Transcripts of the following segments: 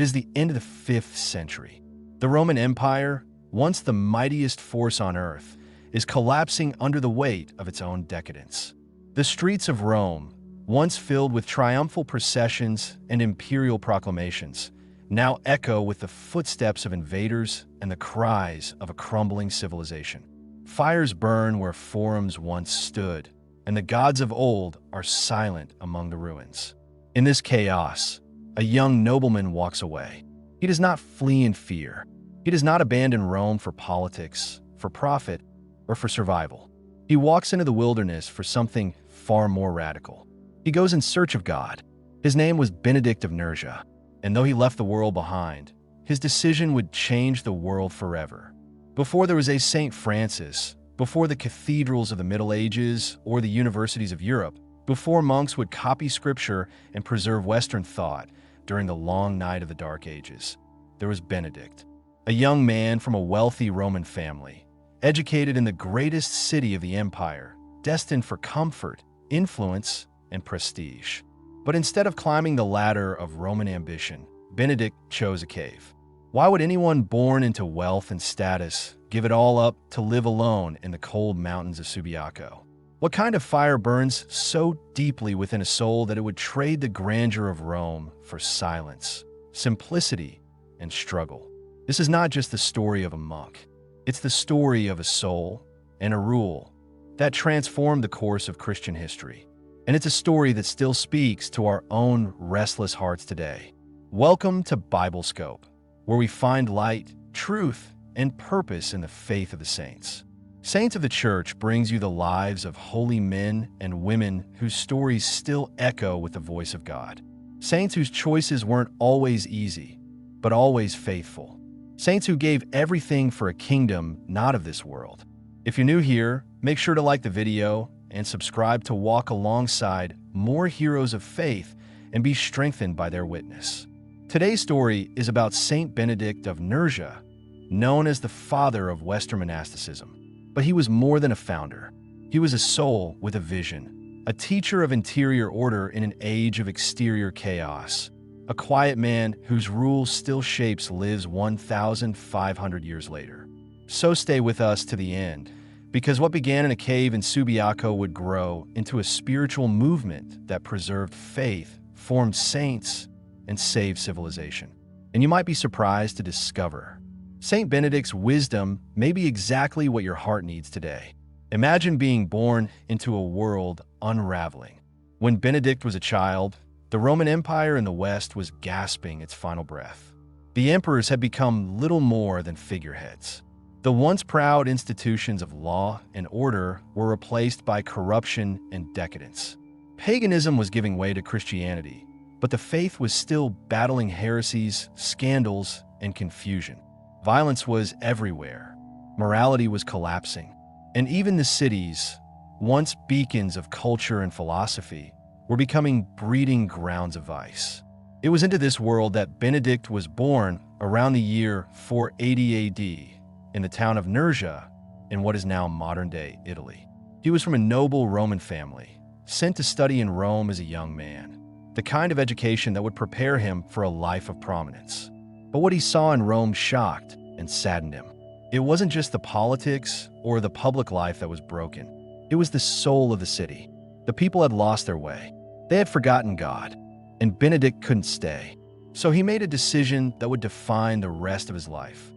is the end of the 5th century. The Roman Empire, once the mightiest force on earth, is collapsing under the weight of its own decadence. The streets of Rome, once filled with triumphal processions and imperial proclamations, now echo with the footsteps of invaders and the cries of a crumbling civilization. Fires burn where forums once stood, and the gods of old are silent among the ruins. In this chaos, a young nobleman walks away. He does not flee in fear. He does not abandon Rome for politics, for profit, or for survival. He walks into the wilderness for something far more radical. He goes in search of God. His name was Benedict of Nursia, and though he left the world behind, his decision would change the world forever. Before there was a Saint Francis, before the cathedrals of the Middle Ages or the universities of Europe, before monks would copy scripture and preserve Western thought during the long night of the Dark Ages, there was Benedict, a young man from a wealthy Roman family, educated in the greatest city of the empire, destined for comfort, influence, and prestige. But instead of climbing the ladder of Roman ambition, Benedict chose a cave. Why would anyone born into wealth and status give it all up to live alone in the cold mountains of Subiaco? What kind of fire burns so deeply within a soul that it would trade the grandeur of Rome for silence, simplicity, and struggle? This is not just the story of a monk. It's the story of a soul and a rule that transformed the course of Christian history. And it's a story that still speaks to our own restless hearts today. Welcome to Biblescope, where we find light, truth, and purpose in the faith of the saints. Saints of the Church brings you the lives of holy men and women whose stories still echo with the voice of God. Saints whose choices weren't always easy, but always faithful. Saints who gave everything for a kingdom not of this world. If you're new here, make sure to like the video and subscribe to walk alongside more heroes of faith and be strengthened by their witness. Today's story is about Saint Benedict of Nursia, known as the father of Western monasticism. But he was more than a founder. He was a soul with a vision, a teacher of interior order in an age of exterior chaos, a quiet man whose rule still shapes lives 1,500 years later. So stay with us to the end, because what began in a cave in Subiaco would grow into a spiritual movement that preserved faith, formed saints, and saved civilization. And you might be surprised to discover Saint Benedict's wisdom may be exactly what your heart needs today. Imagine being born into a world unraveling. When Benedict was a child, the Roman Empire in the West was gasping its final breath. The emperors had become little more than figureheads. The once proud institutions of law and order were replaced by corruption and decadence. Paganism was giving way to Christianity, but the faith was still battling heresies, scandals, and confusion. Violence was everywhere. Morality was collapsing. And even the cities, once beacons of culture and philosophy, were becoming breeding grounds of vice. It was into this world that Benedict was born around the year 480 AD in the town of Nursia in what is now modern-day Italy. He was from a noble Roman family, sent to study in Rome as a young man, the kind of education that would prepare him for a life of prominence. But what he saw in Rome shocked and saddened him. It wasn't just the politics or the public life that was broken. It was the soul of the city. The people had lost their way. They had forgotten God, and Benedict couldn't stay. So he made a decision that would define the rest of his life.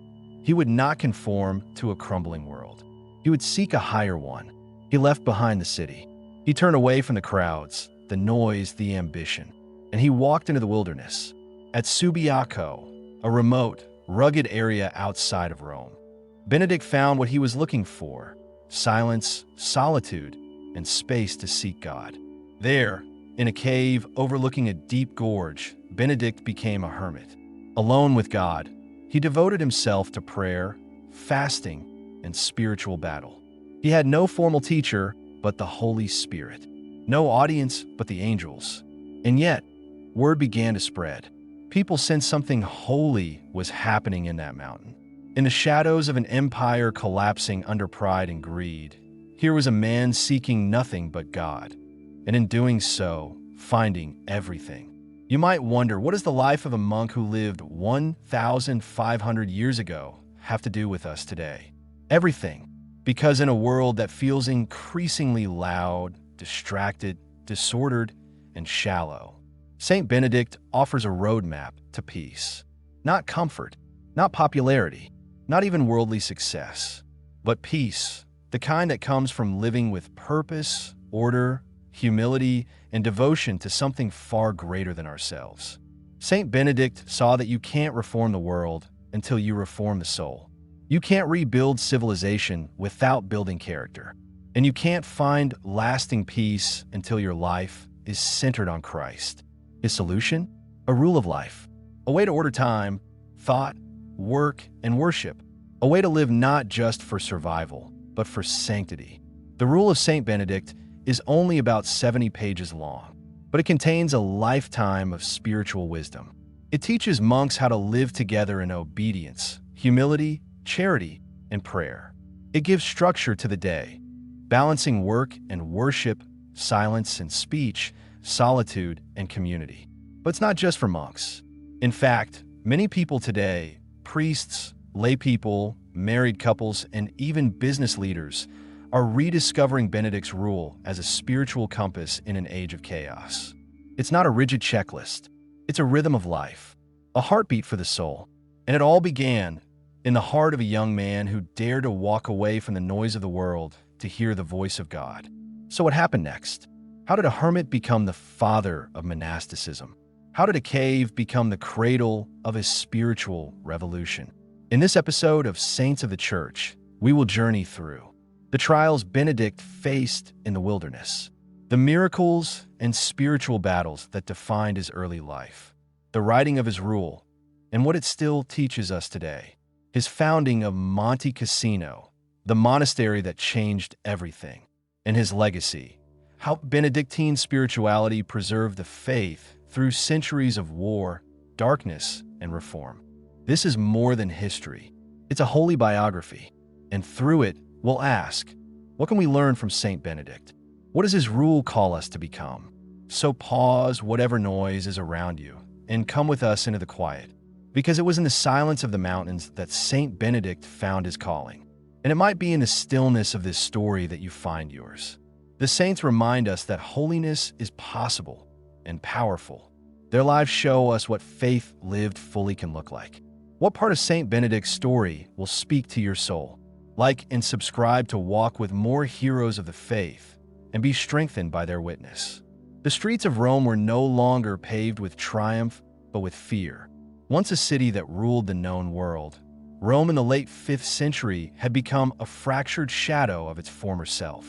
He would not conform to a crumbling world. He would seek a higher one. He left behind the city. He turned away from the crowds, the noise, the ambition, and he walked into the wilderness. At Subiaco, a remote, rugged area outside of Rome, Benedict found what he was looking for: silence, solitude, and space to seek God. There, in a cave overlooking a deep gorge, Benedict became a hermit. Alone with God, he devoted himself to prayer, fasting, and spiritual battle. He had no formal teacher but the Holy Spirit, no audience but the angels. And yet, word began to spread. People sensed something holy was happening in that mountain. In the shadows of an empire collapsing under pride and greed, here was a man seeking nothing but God, and in doing so, finding everything. You might wonder, what does the life of a monk who lived 1,500 years ago have to do with us today? Everything. Because in a world that feels increasingly loud, distracted, disordered, and shallow, Saint Benedict offers a roadmap to peace. Not comfort, not popularity, not even worldly success, but peace, the kind that comes from living with purpose, order, humility, and devotion to something far greater than ourselves. Saint Benedict saw that you can't reform the world until you reform the soul. You can't rebuild civilization without building character. And you can't find lasting peace until your life is centered on Christ. His solution? A rule of life. A way to order time, thought, work, and worship. A way to live not just for survival, but for sanctity. The Rule of Saint Benedict is only about 70 pages long, but it contains a lifetime of spiritual wisdom. It teaches monks how to live together in obedience, humility, charity, and prayer. It gives structure to the day, balancing work and worship, silence and speech, solitude and community. But it's not just for monks. In fact, many people today, priests, lay people, married couples, and even business leaders, are rediscovering Benedict's rule as a spiritual compass in an age of chaos. It's not a rigid checklist. It's a rhythm of life, a heartbeat for the soul. And it all began in the heart of a young man who dared to walk away from the noise of the world to hear the voice of God. So what happened next? How did a hermit become the father of monasticism? How did a cave become the cradle of a spiritual revolution? In this episode of Saints of the Church, we will journey through the trials Benedict faced in the wilderness, the miracles and spiritual battles that defined his early life, the writing of his rule, and what it still teaches us today, his founding of Monte Cassino, the monastery that changed everything, and his legacy, how Benedictine spirituality preserved the faith through centuries of war, darkness, and reform. This is more than history. It's a holy biography, and through it, we'll ask, what can we learn from Saint Benedict? What does his rule call us to become? So pause whatever noise is around you and come with us into the quiet, because it was in the silence of the mountains that Saint Benedict found his calling. And it might be in the stillness of this story that you find yours. The saints remind us that holiness is possible and powerful. Their lives show us what faith lived fully can look like. What part of Saint Benedict's story will speak to your soul? Like and subscribe to walk with more heroes of the faith and be strengthened by their witness. The streets of Rome were no longer paved with triumph, but with fear. Once a city that ruled the known world, Rome in the late 5th century had become a fractured shadow of its former self.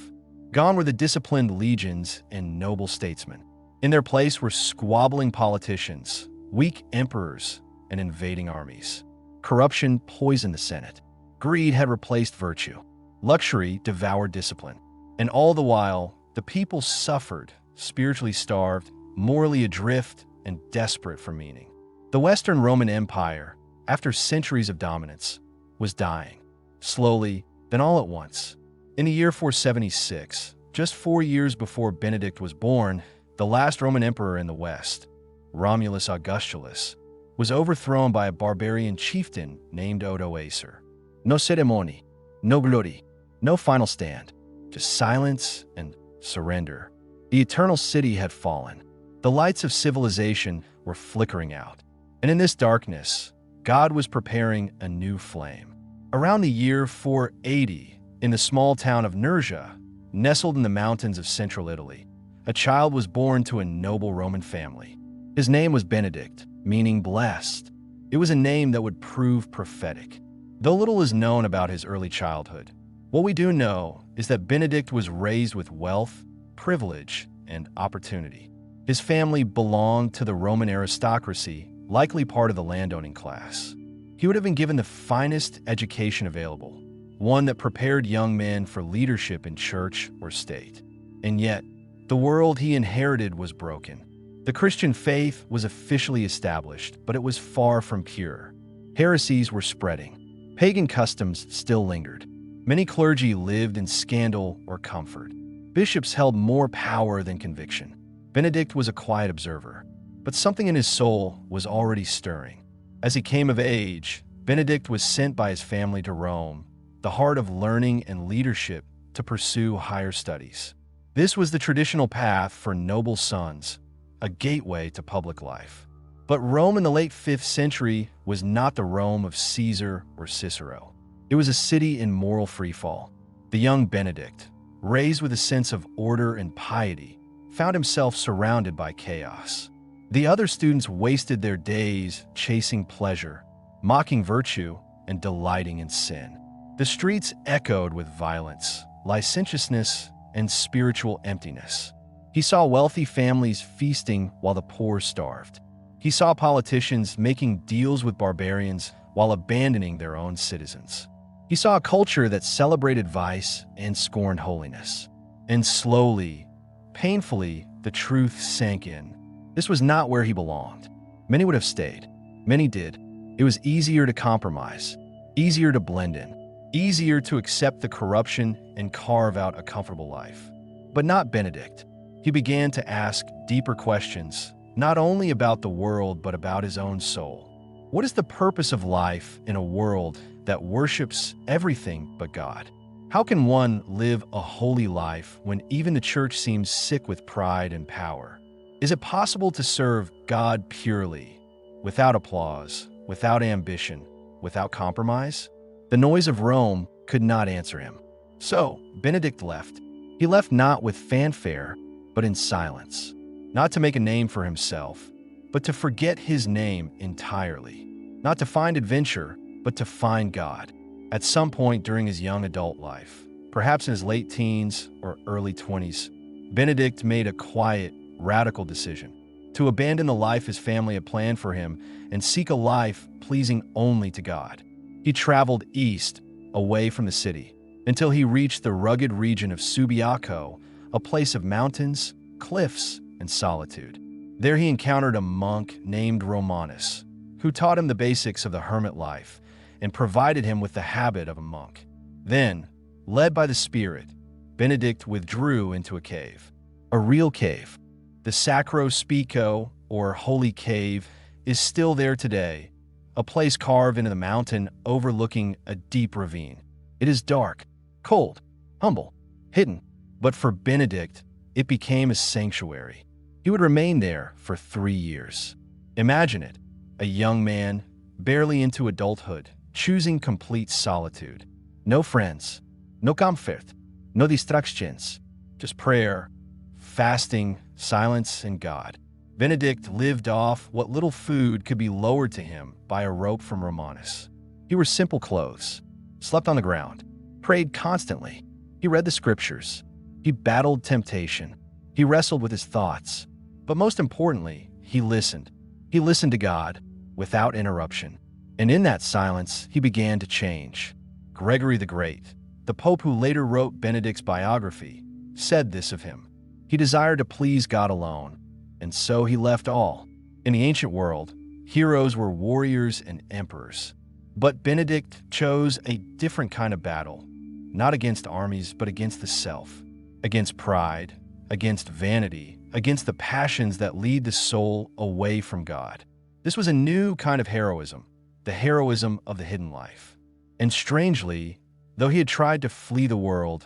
Gone were the disciplined legions and noble statesmen. In their place were squabbling politicians, weak emperors, and invading armies. Corruption poisoned the Senate. Greed had replaced virtue. Luxury devoured discipline. And all the while, the people suffered, spiritually starved, morally adrift, and desperate for meaning. The Western Roman Empire, after centuries of dominance, was dying. Slowly, then all at once. In the year 476, just 4 years before Benedict was born, the last Roman emperor in the West, Romulus Augustulus, was overthrown by a barbarian chieftain named Odoacer. No ceremony, no glory, no final stand, just silence and surrender. The eternal city had fallen. The lights of civilization were flickering out. And in this darkness, God was preparing a new flame. Around the year 480, in the small town of Nursia, nestled in the mountains of central Italy, a child was born to a noble Roman family. His name was Benedict, meaning blessed. It was a name that would prove prophetic. Though little is known about his early childhood, what we do know is that Benedict was raised with wealth, privilege, and opportunity. His family belonged to the Roman aristocracy, likely part of the landowning class. He would have been given the finest education available, one that prepared young men for leadership in church or state. And yet, the world he inherited was broken. The Christian faith was officially established, but it was far from pure. Heresies were spreading. Pagan customs still lingered. Many clergy lived in scandal or comfort. Bishops held more power than conviction. Benedict was a quiet observer. but something in his soul was already stirring. As he came of age, Benedict was sent by his family to Rome, the heart of learning and leadership, to pursue higher studies. This was the traditional path for noble sons, a gateway to public life. But Rome in the late 5th century was not the Rome of Caesar or Cicero. It was a city in moral freefall. The young Benedict, raised with a sense of order and piety, found himself surrounded by chaos. The other students wasted their days chasing pleasure, mocking virtue, and delighting in sin. The streets echoed with violence, licentiousness, and spiritual emptiness. He saw wealthy families feasting while the poor starved. He saw politicians making deals with barbarians while abandoning their own citizens. He saw a culture that celebrated vice and scorned holiness. And slowly, painfully, the truth sank in. This was not where he belonged. Many would have stayed. Many did. It was easier to compromise, easier to blend in, easier to accept the corruption and carve out a comfortable life. But not Benedict. He began to ask deeper questions, not only about the world, but about his own soul. What is the purpose of life in a world that worships everything but God? How can one live a holy life when even the church seems sick with pride and power? Is it possible to serve God purely, without applause, without ambition, without compromise? The noise of Rome could not answer him. So, Benedict left. He left not with fanfare, but in silence. Not to make a name for himself, but to forget his name entirely. Not to find adventure, but to find God. At some point during his young adult life, perhaps in his late teens or early 20s, Benedict made a quiet, radical decision to abandon the life his family had planned for him and seek a life pleasing only to God. He traveled east, away from the city, until he reached the rugged region of Subiaco, a place of mountains, cliffs, and solitude. There he encountered a monk named Romanus, who taught him the basics of the hermit life and provided him with the habit of a monk. Then, led by the Spirit, Benedict withdrew into a cave. A real cave. The Sacro Spico, or Holy Cave, is still there today, a place carved into the mountain overlooking a deep ravine. It is dark, cold, humble, hidden, but for Benedict, it became a sanctuary. He would remain there for 3 years. Imagine it, a young man, barely into adulthood, choosing complete solitude. No friends, no comfort, no distractions, just prayer, fasting, silence, and God. Benedict lived off what little food could be lowered to him by a rope from Romanus. He wore simple clothes, slept on the ground, prayed constantly. He read the scriptures. He battled temptation. He wrestled with his thoughts. But most importantly, he listened. He listened to God without interruption. And in that silence, he began to change. Gregory the Great, the Pope who later wrote Benedict's biography, said this of him. He desired to please God alone, and so he left all. In the ancient world, heroes were warriors and emperors. But Benedict chose a different kind of battle, not against armies, but against the self, against pride, against vanity, against the passions that lead the soul away from God. This was a new kind of heroism, the heroism of the hidden life. And strangely, though he had tried to flee the world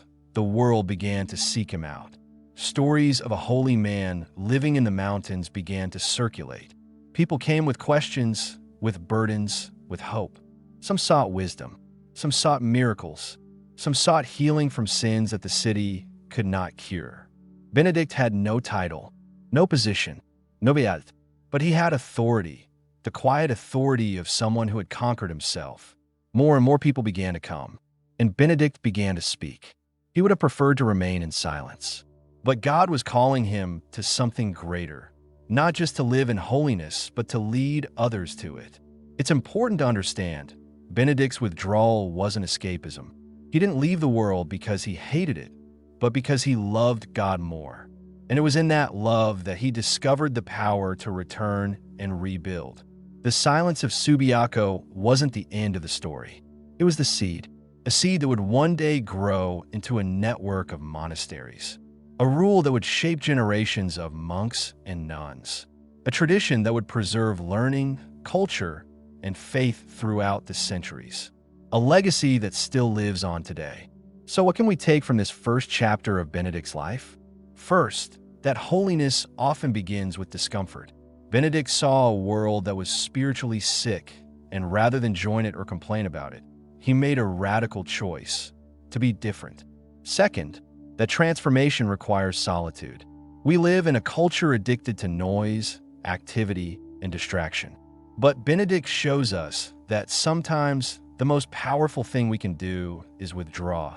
began to seek him out. Stories of a holy man living in the mountains began to circulate. People came with questions, with burdens, with hope. Some sought wisdom. Some sought miracles. Some sought healing from sins that the city could not cure. Benedict had no title, no position, no beat, but he had authority, the quiet authority of someone who had conquered himself. More and more people began to come, and Benedict began to speak. He would have preferred to remain in silence. But God was calling him to something greater, not just to live in holiness, but to lead others to it. It's important to understand, Benedict's withdrawal wasn't escapism. He didn't leave the world because he hated it, but because he loved God more. And it was in that love that he discovered the power to return and rebuild. The silence of Subiaco wasn't the end of the story. It was the seed, a seed that would one day grow into a network of monasteries. A rule that would shape generations of monks and nuns. a tradition that would preserve learning, culture, and faith throughout the centuries. A legacy that still lives on today. So what can we take from this first chapter of Benedict's life? First, that holiness often begins with discomfort. Benedict saw a world that was spiritually sick, and rather than join it or complain about it, he made a radical choice to be different. Second, that transformation requires solitude. We live in a culture addicted to noise, activity, and distraction. But Benedict shows us that sometimes the most powerful thing we can do is withdraw,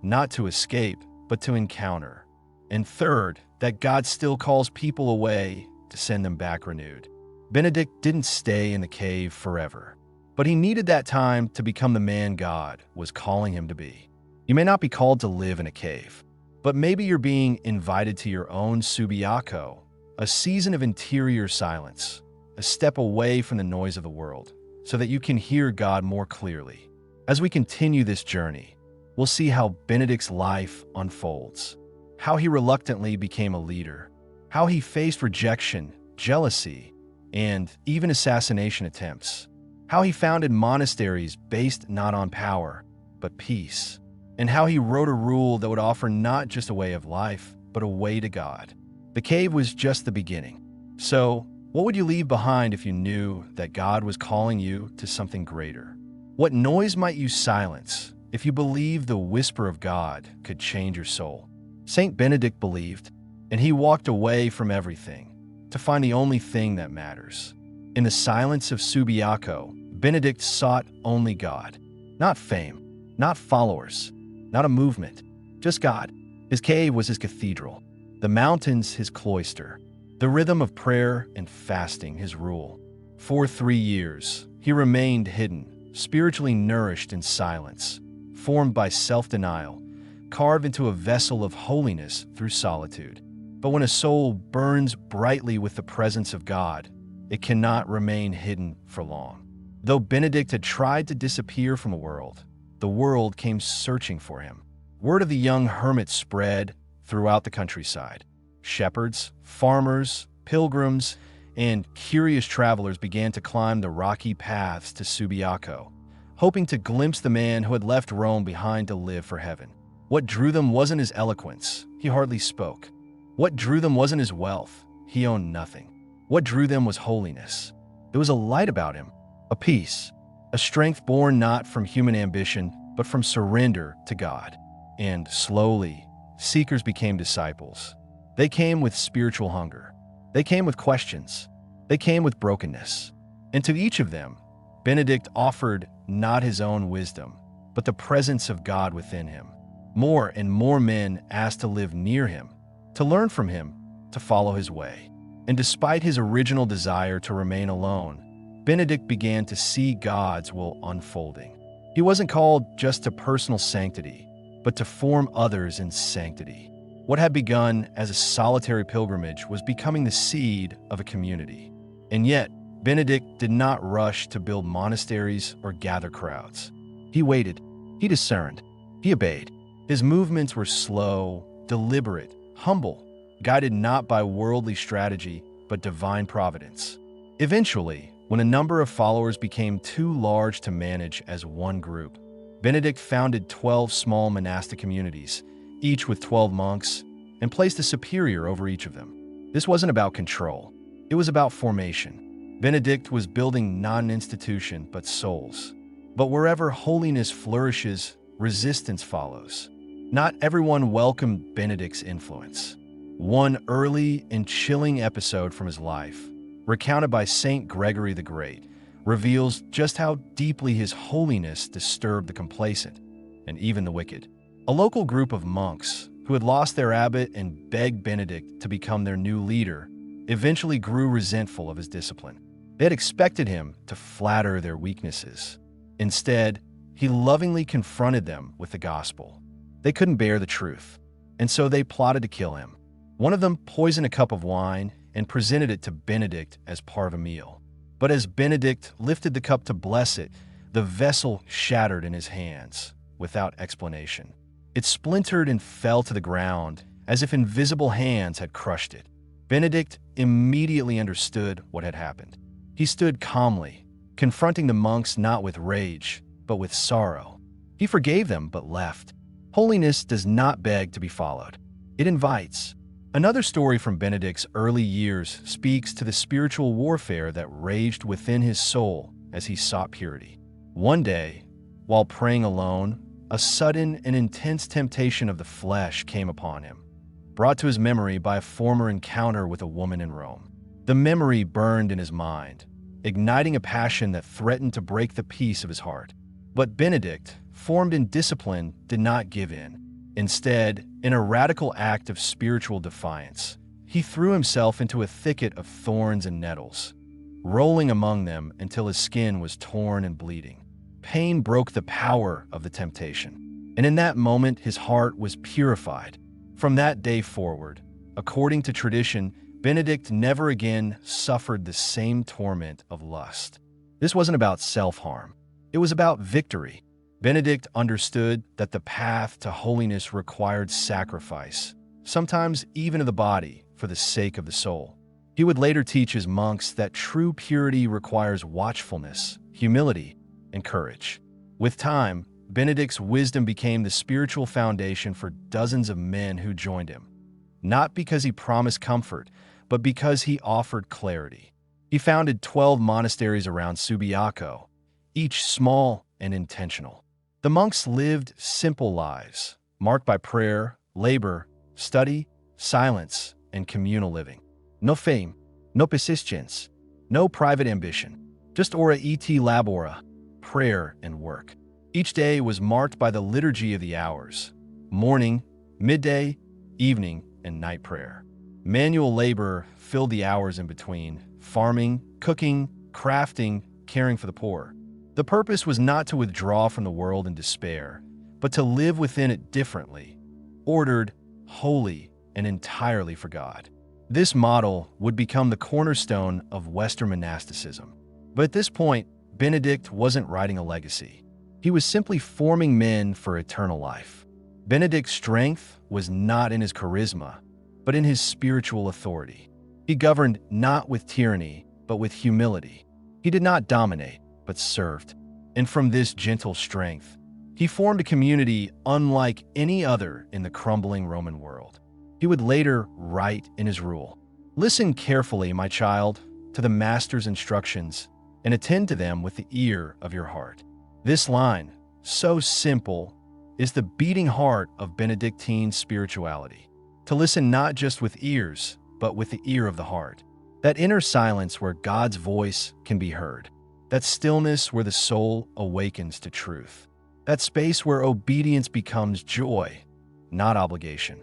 not to escape, but to encounter. And third, that God still calls people away to send them back renewed. Benedict didn't stay in the cave forever, but he needed that time to become the man God was calling him to be. You may not be called to live in a cave, but maybe you're being invited to your own subiaco, a season of interior silence, a step away from the noise of the world, so that you can hear God more clearly. As we continue this journey, we'll see how Benedict's life unfolds, how he reluctantly became a leader, how he faced rejection, jealousy, and even assassination attempts, how he founded monasteries based not on power, but peace, and how he wrote a rule that would offer not just a way of life, but a way to God. The cave was just the beginning. So, what would you leave behind if you knew that God was calling you to something greater? What noise might you silence if you believed the whisper of God could change your soul? Saint Benedict believed, and he walked away from everything to find the only thing that matters. In the silence of Subiaco, Benedict sought only God. Not fame, not followers, not a movement, just God. His cave was his cathedral, the mountains his cloister, the rhythm of prayer and fasting his rule. For 3 years, he remained hidden, spiritually nourished in silence, formed by self-denial, carved into a vessel of holiness through solitude. But when a soul burns brightly with the presence of God, it cannot remain hidden for long. Though Benedict had tried to disappear from the world came searching for him. Word of the young hermit spread throughout the countryside. Shepherds, farmers, pilgrims, and curious travelers began to climb the rocky paths to Subiaco, hoping to glimpse the man who had left Rome behind to live for heaven. What drew them wasn't his eloquence, he hardly spoke. What drew them wasn't his wealth, he owned nothing. What drew them was holiness. There was a light about him, a peace, a strength born not from human ambition, but from surrender to God. And slowly, seekers became disciples. They came with spiritual hunger. They came with questions. They came with brokenness. And to each of them, Benedict offered not his own wisdom, but the presence of God within him. More and more men asked to live near him, to learn from him, to follow his way. And despite his original desire to remain alone, Benedict began to see God's will unfolding. He wasn't called just to personal sanctity, but to form others in sanctity. What had begun as a solitary pilgrimage was becoming the seed of a community. And yet, Benedict did not rush to build monasteries or gather crowds. He waited, he discerned, he obeyed. His movements were slow, deliberate, humble, guided not by worldly strategy, but divine providence. Eventually, when a number of followers became too large to manage as one group, Benedict founded 12 small monastic communities, each with 12 monks, and placed a superior over each of them. This wasn't about control. It was about formation. Benedict was building not an institution, but souls. But wherever holiness flourishes, resistance follows. Not everyone welcomed Benedict's influence. One early and chilling episode from his life, recounted by Saint Gregory the Great, reveals just how deeply his holiness disturbed the complacent and even the wicked. A local group of monks who had lost their abbot and begged Benedict to become their new leader eventually grew resentful of his discipline. They had expected him to flatter their weaknesses. Instead, he lovingly confronted them with the gospel. They couldn't bear the truth, and so they plotted to kill him. One of them poisoned a cup of wine and presented it to Benedict as part of a meal. But as Benedict lifted the cup to bless it, the vessel shattered in his hands without explanation. It splintered and fell to the ground as if invisible hands had crushed it. Benedict immediately understood what had happened. He stood calmly, confronting the monks not with rage, but with sorrow. He forgave them but left. Holiness does not beg to be followed. It invites. Another story from Benedict's early years speaks to the spiritual warfare that raged within his soul as he sought purity. One day, while praying alone, a sudden and intense temptation of the flesh came upon him, brought to his memory by a former encounter with a woman in Rome. The memory burned in his mind, igniting a passion that threatened to break the peace of his heart. But Benedict, formed in discipline, did not give in. Instead, in a radical act of spiritual defiance, he threw himself into a thicket of thorns and nettles, rolling among them until his skin was torn and bleeding. Pain broke the power of the temptation, and in that moment his heart was purified. From that day forward, according to tradition, Benedict never again suffered the same torment of lust. This wasn't about self-harm. It was about victory. Benedict understood that the path to holiness required sacrifice, sometimes even of the body, for the sake of the soul. He would later teach his monks that true purity requires watchfulness, humility, and courage. With time, Benedict's wisdom became the spiritual foundation for dozens of men who joined him, not because he promised comfort, but because he offered clarity. He founded 12 monasteries around Subiaco, each small and intentional. The monks lived simple lives, marked by prayer, labor, study, silence, and communal living. No fame, no persistence, no private ambition, just ora et labora, prayer and work. Each day was marked by the liturgy of the hours: morning, midday, evening, and night prayer. Manual labor filled the hours in between: farming, cooking, crafting, caring for the poor. The purpose was not to withdraw from the world in despair, but to live within it differently, ordered, holy, and entirely for God. This model would become the cornerstone of Western monasticism. But at this point, Benedict wasn't writing a legacy. He was simply forming men for eternal life. Benedict's strength was not in his charisma, but in his spiritual authority. He governed not with tyranny, but with humility. He did not dominate, but served. And from this gentle strength, he formed a community unlike any other in the crumbling Roman world. He would later write in his rule, "Listen carefully, my child, to the master's instructions, and attend to them with the ear of your heart." This line, so simple, is the beating heart of Benedictine spirituality. To listen not just with ears, but with the ear of the heart. That inner silence where God's voice can be heard. That stillness where the soul awakens to truth. That space where obedience becomes joy, not obligation.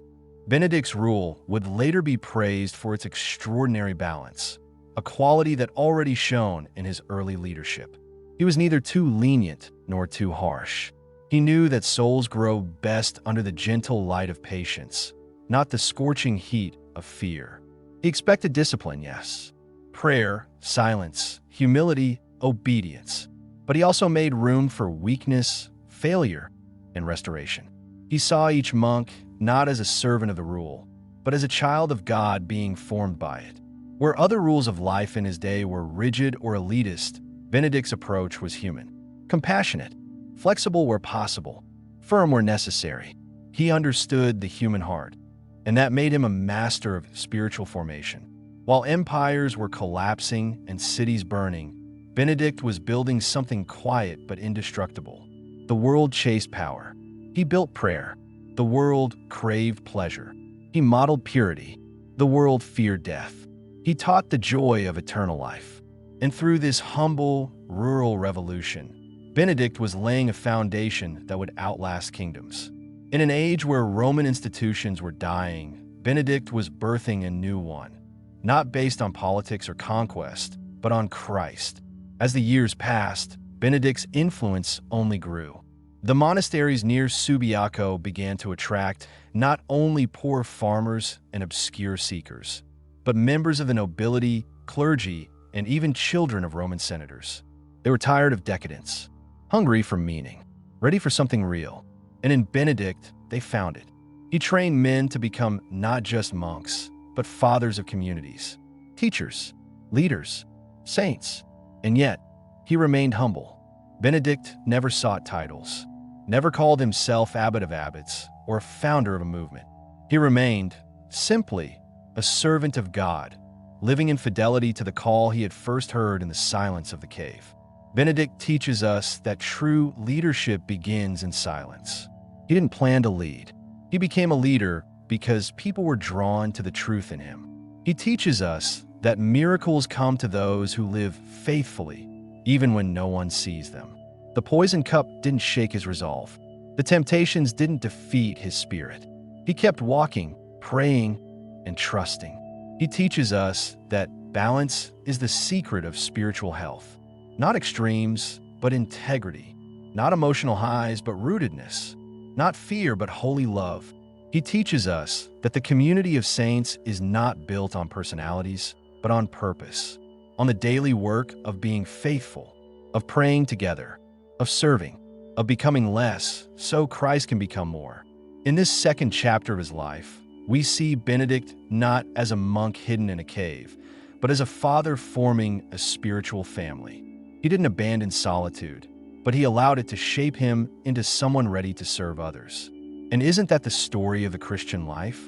Benedict's rule would later be praised for its extraordinary balance, a quality that already shone in his early leadership. He was neither too lenient nor too harsh. He knew that souls grow best under the gentle light of patience, not the scorching heat of fear. He expected discipline, yes. Prayer, silence, humility, obedience. But he also made room for weakness, failure, and restoration. He saw each monk not as a servant of the rule, but as a child of God being formed by it. Where other rules of life in his day were rigid or elitist, Benedict's approach was human, compassionate, flexible where possible, firm where necessary. He understood the human heart, and that made him a master of spiritual formation. While empires were collapsing and cities burning, Benedict was building something quiet but indestructible. The world chased power. He built prayer. The world craved pleasure. He modeled purity. The world feared death. He taught the joy of eternal life. And through this humble, rural revolution, Benedict was laying a foundation that would outlast kingdoms. In an age where Roman institutions were dying, Benedict was birthing a new one, not based on politics or conquest, but on Christ. As the years passed, Benedict's influence only grew. The monasteries near Subiaco began to attract not only poor farmers and obscure seekers, but members of the nobility, clergy, and even children of Roman senators. They were tired of decadence, hungry for meaning, ready for something real. And in Benedict, they found it. He trained men to become not just monks, but fathers of communities, teachers, leaders, saints. And yet, he remained humble. Benedict never sought titles, never called himself abbot of abbots or a founder of a movement. He remained, simply, a servant of God, living in fidelity to the call he had first heard in the silence of the cave. Benedict teaches us that true leadership begins in silence. He didn't plan to lead. He became a leader because people were drawn to the truth in him. He teaches us that miracles come to those who live faithfully, even when no one sees them. The poison cup didn't shake his resolve. The temptations didn't defeat his spirit. He kept walking, praying, and trusting. He teaches us that balance is the secret of spiritual health. Not extremes, but integrity. Not emotional highs, but rootedness. Not fear, but holy love. He teaches us that the community of saints is not built on personalities, but on purpose, on the daily work of being faithful, of praying together, of serving, of becoming less so Christ can become more. In this second chapter of his life, we see Benedict not as a monk hidden in a cave, but as a father forming a spiritual family. He didn't abandon solitude, but he allowed it to shape him into someone ready to serve others. And isn't that the story of the Christian life?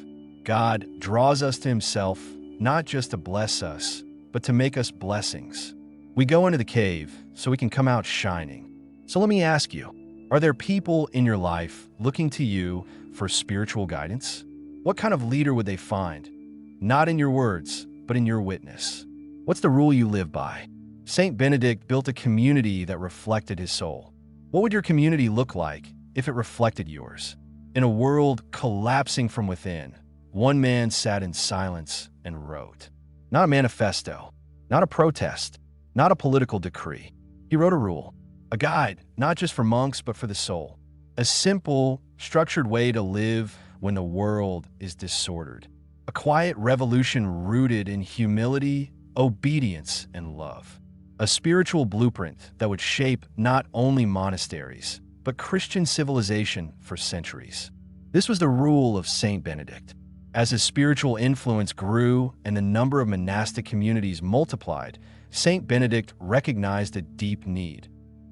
God draws us to himself, not just to bless us, but to make us blessings. We go into the cave so we can come out shining. So let me ask you, are there people in your life looking to you for spiritual guidance? What kind of leader would they find? Not in your words, but in your witness. What's the rule you live by? Saint Benedict built a community that reflected his soul. What would your community look like if it reflected yours? In a world collapsing from within, one man sat in silence and wrote. Not a manifesto, not a protest, not a political decree. He wrote a rule, a guide, not just for monks, but for the soul. A simple, structured way to live when the world is disordered. A quiet revolution rooted in humility, obedience, and love. A spiritual blueprint that would shape not only monasteries, but Christian civilization for centuries. This was the rule of Saint Benedict. As his spiritual influence grew and the number of monastic communities multiplied, Saint Benedict recognized a deep need: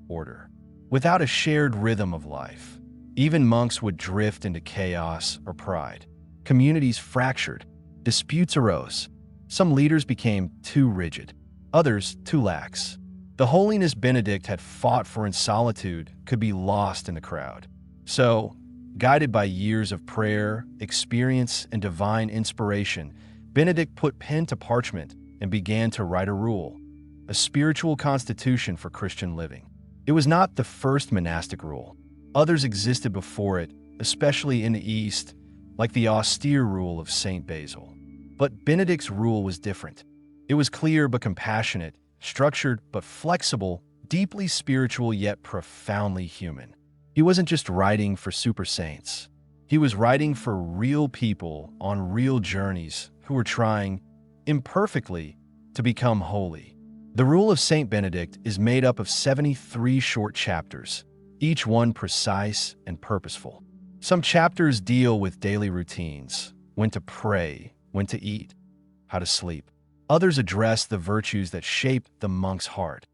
order. Without a shared rhythm of life, even monks would drift into chaos or pride. Communities fractured, disputes arose. Some leaders became too rigid, others too lax. The holiness Benedict had fought for in solitude could be lost in the crowd. So, guided by years of prayer, experience, and divine inspiration, Benedict put pen to parchment and began to write a rule, a spiritual constitution for Christian living. It was not the first monastic rule. Others existed before it, especially in the East, like the austere rule of Saint Basil. But Benedict's rule was different. It was clear but compassionate, structured but flexible, deeply spiritual yet profoundly human. He wasn't just writing for super saints. He was writing for real people on real journeys who were trying, imperfectly, to become holy. The rule of Saint Benedict is made up of 73 short chapters, each one precise and purposeful. Some chapters deal with daily routines, when to pray, when to eat, how to sleep. Others address the virtues that shape the monk's heart: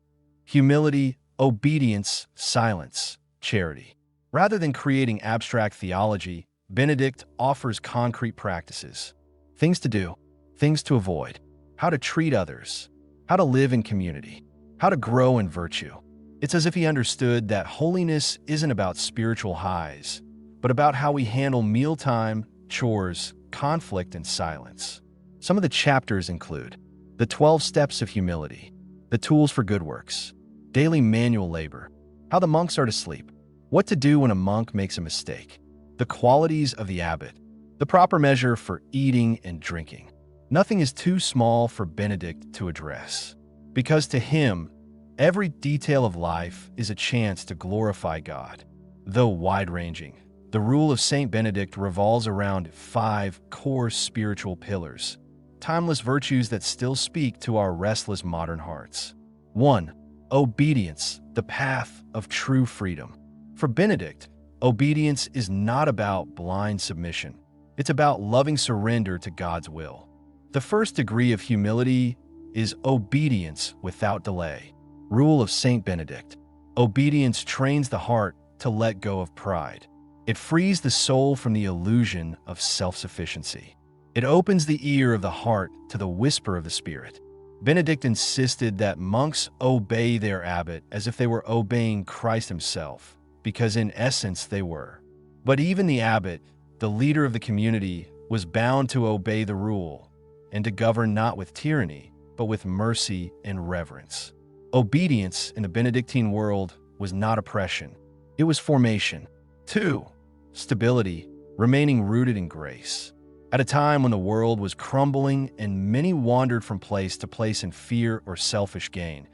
humility, obedience, silence, charity. Rather than creating abstract theology, Benedict offers concrete practices. Things to do, things to avoid, how to treat others, how to live in community, how to grow in virtue. It's as if he understood that holiness isn't about spiritual highs, but about how we handle mealtime, chores, conflict, and silence. Some of the chapters include the 12 steps of humility, the tools for good works, daily manual labor, how the monks are to sleep, what to do when a monk makes a mistake, the qualities of the abbot, the proper measure for eating and drinking. Nothing is too small for Benedict to address, because to him, every detail of life is a chance to glorify God. Though wide-ranging, the rule of Saint Benedict revolves around 5 core spiritual pillars, timeless virtues that still speak to our restless modern hearts. 1. Obedience, the path of true freedom. For Benedict, obedience is not about blind submission. It's about loving surrender to God's will. The first degree of humility is obedience without delay. Rule of Saint Benedict. Obedience trains the heart to let go of pride. It frees the soul from the illusion of self-sufficiency. It opens the ear of the heart to the whisper of the Spirit. Benedict insisted that monks obey their abbot as if they were obeying Christ himself, because in essence they were. But even the abbot, the leader of the community, was bound to obey the rule and to govern not with tyranny, but with mercy and reverence. Obedience in the Benedictine world was not oppression, it was formation. 2. Stability, remaining rooted in grace. At a time when the world was crumbling and many wandered from place to place in fear or selfish gain,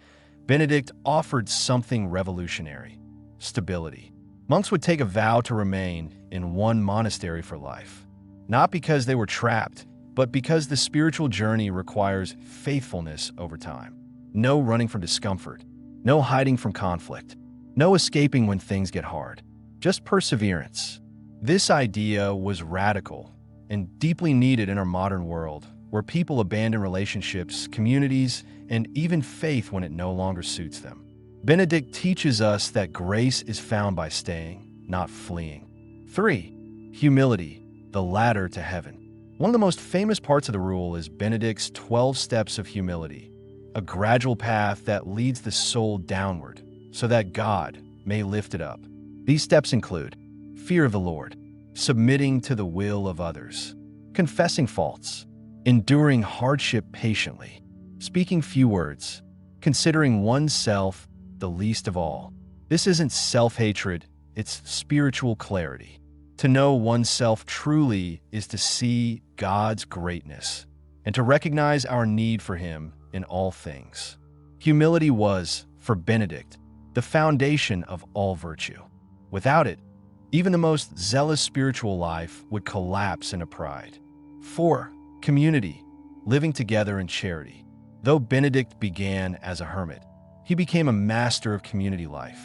Benedict offered something revolutionary: stability. Monks would take a vow to remain in one monastery for life, not because they were trapped, but because the spiritual journey requires faithfulness over time. No running from discomfort, no hiding from conflict, no escaping when things get hard, just perseverance. This idea was radical and deeply needed in our modern world, where people abandon relationships, communities, and even faith when it no longer suits them. Benedict teaches us that grace is found by staying, not fleeing. 3. Humility, the ladder to heaven. One of the most famous parts of the rule is Benedict's 12 steps of humility, a gradual path that leads the soul downward so that God may lift it up. These steps include fear of the Lord, submitting to the will of others, confessing faults, enduring hardship patiently, speaking few words, considering oneself the least of all. This isn't self-hatred, it's spiritual clarity. To know oneself truly is to see God's greatness and to recognize our need for Him in all things. Humility was, for Benedict, the foundation of all virtue. Without it, even the most zealous spiritual life would collapse into pride. 4. Community, living together in charity. Though Benedict began as a hermit, he became a master of community life.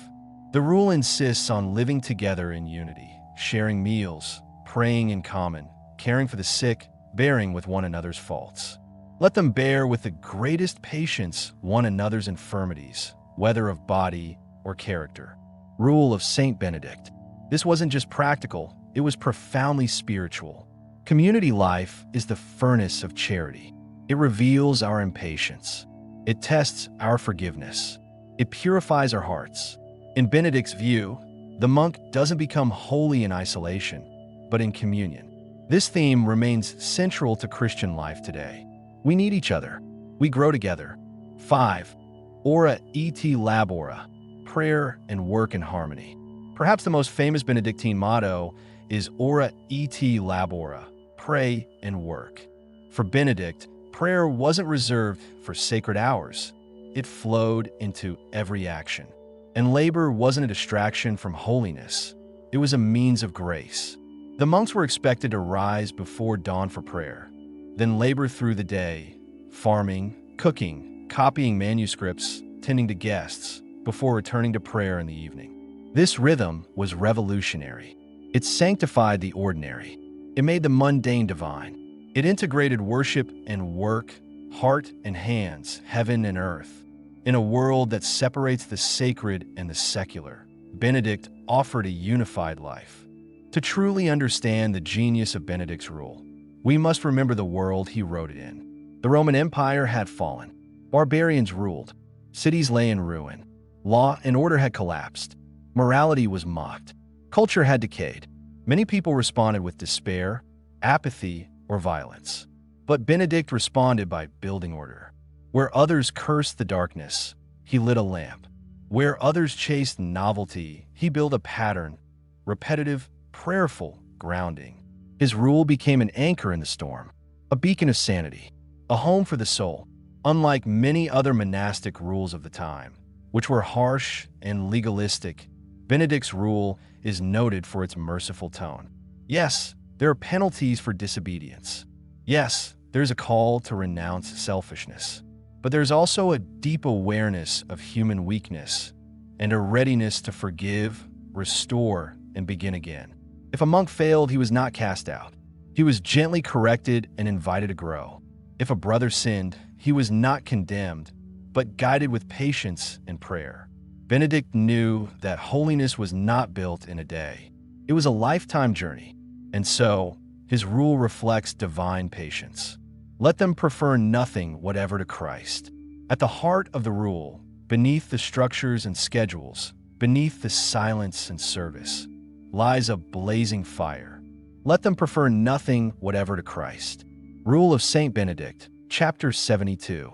The rule insists on living together in unity, sharing meals, praying in common, caring for the sick, bearing with one another's faults. Let them bear with the greatest patience one another's infirmities, whether of body or character. Rule of Saint Benedict. This wasn't just practical, it was profoundly spiritual. Community life is the furnace of charity. It reveals our impatience. It tests our forgiveness. It purifies our hearts. In Benedict's view, the monk doesn't become holy in isolation, but in communion. This theme remains central to Christian life today. We need each other. We grow together. 5. Ora et labora, prayer and work in harmony. Perhaps the most famous Benedictine motto is Ora et labora, pray and work. For Benedict, prayer wasn't reserved for sacred hours. It flowed into every action. And labor wasn't a distraction from holiness. It was a means of grace. The monks were expected to rise before dawn for prayer, then labor through the day, farming, cooking, copying manuscripts, tending to guests, before returning to prayer in the evening. This rhythm was revolutionary. It sanctified the ordinary. It made the mundane divine. It integrated worship and work, heart and hands, heaven and earth. In a world that separates the sacred and the secular, Benedict offered a unified life. To truly understand the genius of Benedict's rule, we must remember the world he wrote it in. The Roman Empire had fallen. Barbarians ruled. Cities lay in ruin. Law and order had collapsed. Morality was mocked. Culture had decayed. Many people responded with despair, apathy, or violence. But Benedict responded by building order. Where others cursed the darkness, he lit a lamp. Where others chased novelty, he built a pattern, repetitive, prayerful, grounding. His rule became an anchor in the storm, a beacon of sanity, a home for the soul. Unlike many other monastic rules of the time, which were harsh and legalistic, Benedict's rule is noted for its merciful tone. Yes, there are penalties for disobedience. Yes, there's a call to renounce selfishness. But there's also a deep awareness of human weakness and a readiness to forgive, restore, and begin again. If a monk failed, he was not cast out. He was gently corrected and invited to grow. If a brother sinned, he was not condemned, but guided with patience and prayer. Benedict knew that holiness was not built in a day. It was a lifetime journey, and so his rule reflects divine patience. Let them prefer nothing whatever to Christ. At the heart of the rule, beneath the structures and schedules, beneath the silence and service, lies a blazing fire. Let them prefer nothing whatever to Christ. Rule of Saint Benedict, Chapter 72.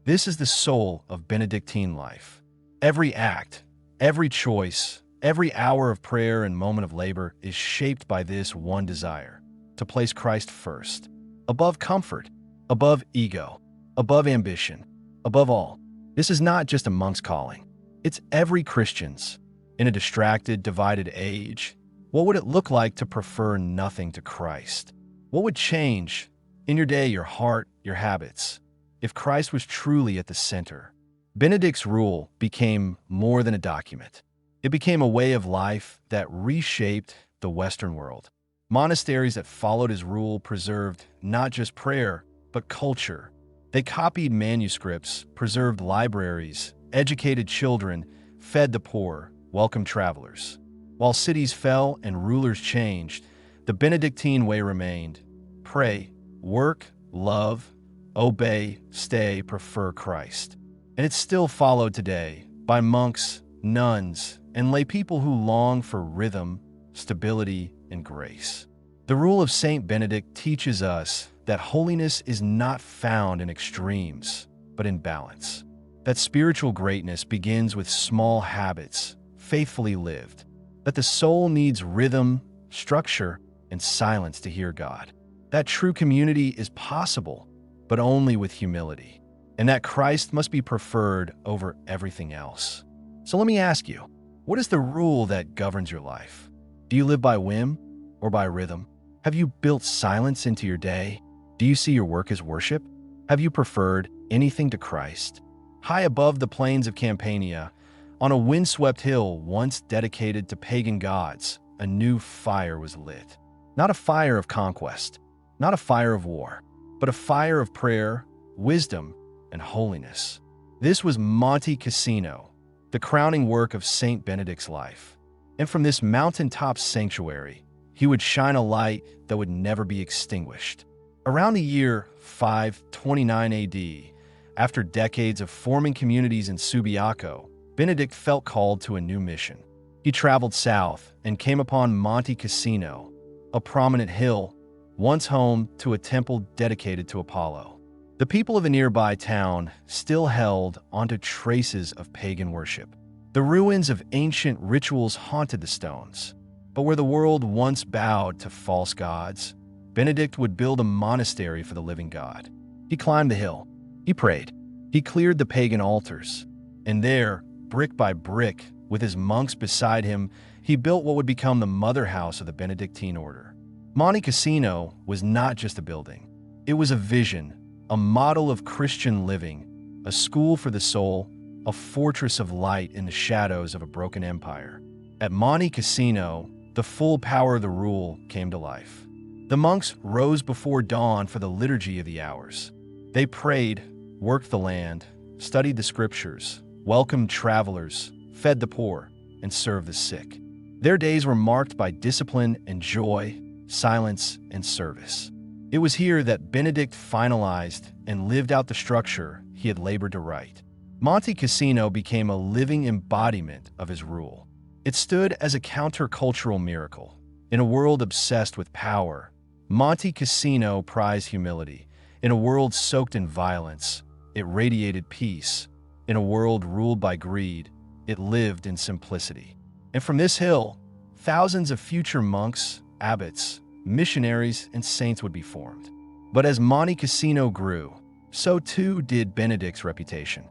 This is the soul of Benedictine life. Every act, every choice, every hour of prayer and moment of labor is shaped by this one desire: to place Christ first, above comfort, above ego, above ambition, above all. This is not just a monk's calling. It's every Christian's. In a distracted, divided age, what would it look like to prefer nothing to Christ? What would change in your day, your heart, your habits, if Christ was truly at the center? Benedict's rule became more than a document. It became a way of life that reshaped the Western world. Monasteries that followed his rule preserved not just prayer, but culture. They copied manuscripts, preserved libraries, educated children, fed the poor, welcomed travelers. While cities fell and rulers changed, the Benedictine way remained: pray, work, love, obey, stay, prefer Christ. And it's still followed today by monks, nuns, and lay people who long for rhythm, stability, and grace. The rule of Saint Benedict teaches us that holiness is not found in extremes, but in balance. That spiritual greatness begins with small habits, faithfully lived. That the soul needs rhythm, structure, and silence to hear God. That true community is possible, but only with humility. And that Christ must be preferred over everything else. So let me ask you, what is the rule that governs your life? Do you live by whim or by rhythm? Have you built silence into your day? Do you see your work as worship? Have you preferred anything to Christ? High above the plains of Campania, on a windswept hill once dedicated to pagan gods, a new fire was lit. Not a fire of conquest, not a fire of war, but a fire of prayer, wisdom, and holiness. This was Monte Cassino, the crowning work of Saint Benedict's life. And from this mountaintop sanctuary, he would shine a light that would never be extinguished. Around the year 529 AD, after decades of forming communities in Subiaco, Benedict felt called to a new mission. He traveled south and came upon Monte Cassino, a prominent hill, once home to a temple dedicated to Apollo. The people of the nearby town still held onto traces of pagan worship. The ruins of ancient rituals haunted the stones. But where the world once bowed to false gods, Benedict would build a monastery for the living God. He climbed the hill. He prayed. He cleared the pagan altars. And there, brick by brick, with his monks beside him, he built what would become the mother house of the Benedictine order. Monte Cassino was not just a building. It was a vision, a model of Christian living, a school for the soul, a fortress of light in the shadows of a broken empire. At Monte Cassino, the full power of the rule came to life. The monks rose before dawn for the liturgy of the hours. They prayed, worked the land, studied the scriptures, welcomed travelers, fed the poor, and served the sick. Their days were marked by discipline and joy, silence and service. It was here that Benedict finalized and lived out the structure he had labored to write. Monte Cassino became a living embodiment of his rule. It stood as a countercultural miracle. In a world obsessed with power, Monte Cassino prized humility. In a world soaked in violence, it radiated peace. In a world ruled by greed, it lived in simplicity. And from this hill, thousands of future monks, abbots, missionaries, and saints would be formed. But as Monte Cassino grew, so too did Benedict's reputation.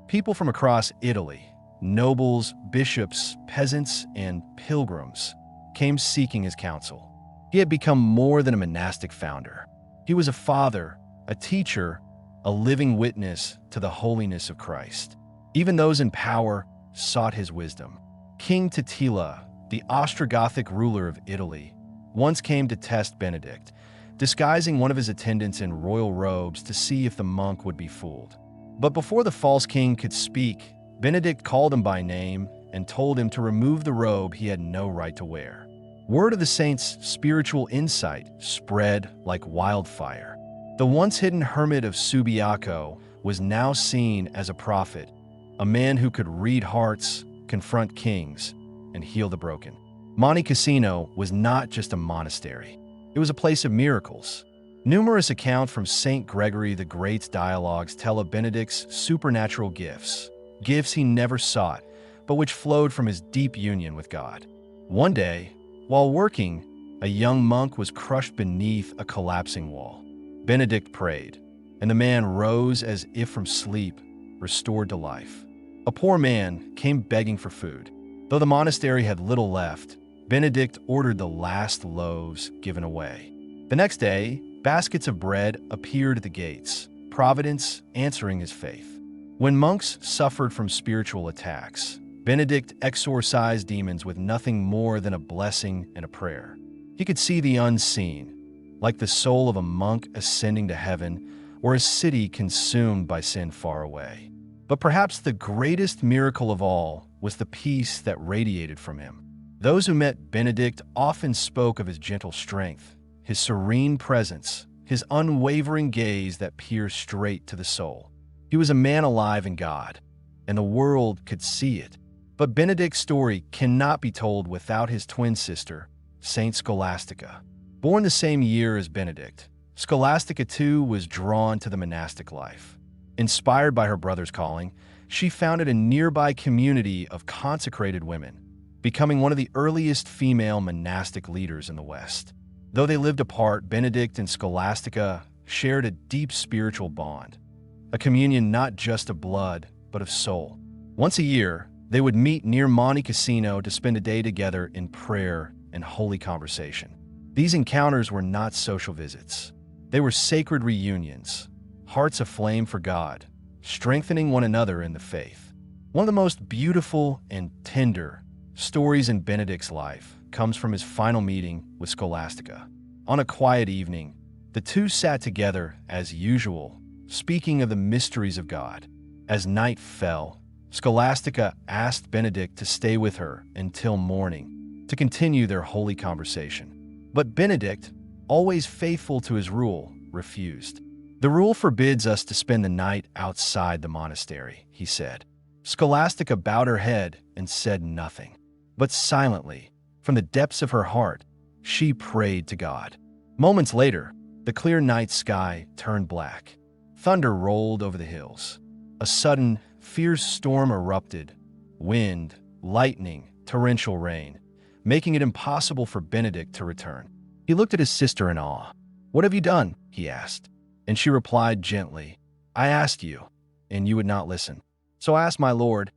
People from across Italy, nobles, bishops, peasants, and pilgrims, came seeking his counsel. He had become more than a monastic founder. He was a father, a teacher, a living witness to the holiness of Christ. Even those in power sought his wisdom. King Totila, the Ostrogothic ruler of Italy, once came to test Benedict, disguising one of his attendants in royal robes to see if the monk would be fooled. But before the false king could speak, Benedict called him by name and told him to remove the robe he had no right to wear. Word of the saint's spiritual insight spread like wildfire. The once hidden hermit of Subiaco was now seen as a prophet, a man who could read hearts, confront kings, and heal the broken. Monte Cassino was not just a monastery. It was a place of miracles. Numerous accounts from St. Gregory the Great's dialogues tell of Benedict's supernatural gifts he never sought, but which flowed from his deep union with God. One day, while working, a young monk was crushed beneath a collapsing wall. Benedict prayed, and the man rose as if from sleep, restored to life. A poor man came begging for food. Though the monastery had little left, Benedict ordered the last loaves given away. The next day, baskets of bread appeared at the gates, Providence answering his faith. When monks suffered from spiritual attacks, Benedict exorcised demons with nothing more than a blessing and a prayer. He could see the unseen, like the soul of a monk ascending to heaven or a city consumed by sin far away. But perhaps the greatest miracle of all was the peace that radiated from him. Those who met Benedict often spoke of his gentle strength, his serene presence, his unwavering gaze that pierced straight to the soul. He was a man alive in God, and the world could see it. But Benedict's story cannot be told without his twin sister, Saint Scholastica. Born the same year as Benedict, Scholastica too was drawn to the monastic life. Inspired by her brother's calling, she founded a nearby community of consecrated women, becoming one of the earliest female monastic leaders in the West. Though they lived apart, Benedict and Scholastica shared a deep spiritual bond, a communion not just of blood, but of soul. Once a year, they would meet near Monte Cassino to spend a day together in prayer and holy conversation. These encounters were not social visits. They were sacred reunions, hearts aflame for God, strengthening one another in the faith. One of the most beautiful and tender stories in Benedict's life comes from his final meeting with Scholastica. On a quiet evening, the two sat together as usual, speaking of the mysteries of God. As night fell, Scholastica asked Benedict to stay with her until morning to continue their holy conversation. But Benedict, always faithful to his rule, refused. "The rule forbids us to spend the night outside the monastery," he said. Scholastica bowed her head and said nothing. But silently, from the depths of her heart, she prayed to God. Moments later, the clear night sky turned black. Thunder rolled over the hills. A sudden, fierce storm erupted. Wind, lightning, torrential rain, making it impossible for Benedict to return. He looked at his sister in awe. "What have you done?" he asked. And she replied gently, "I asked you, and you would not listen. So I asked my Lord,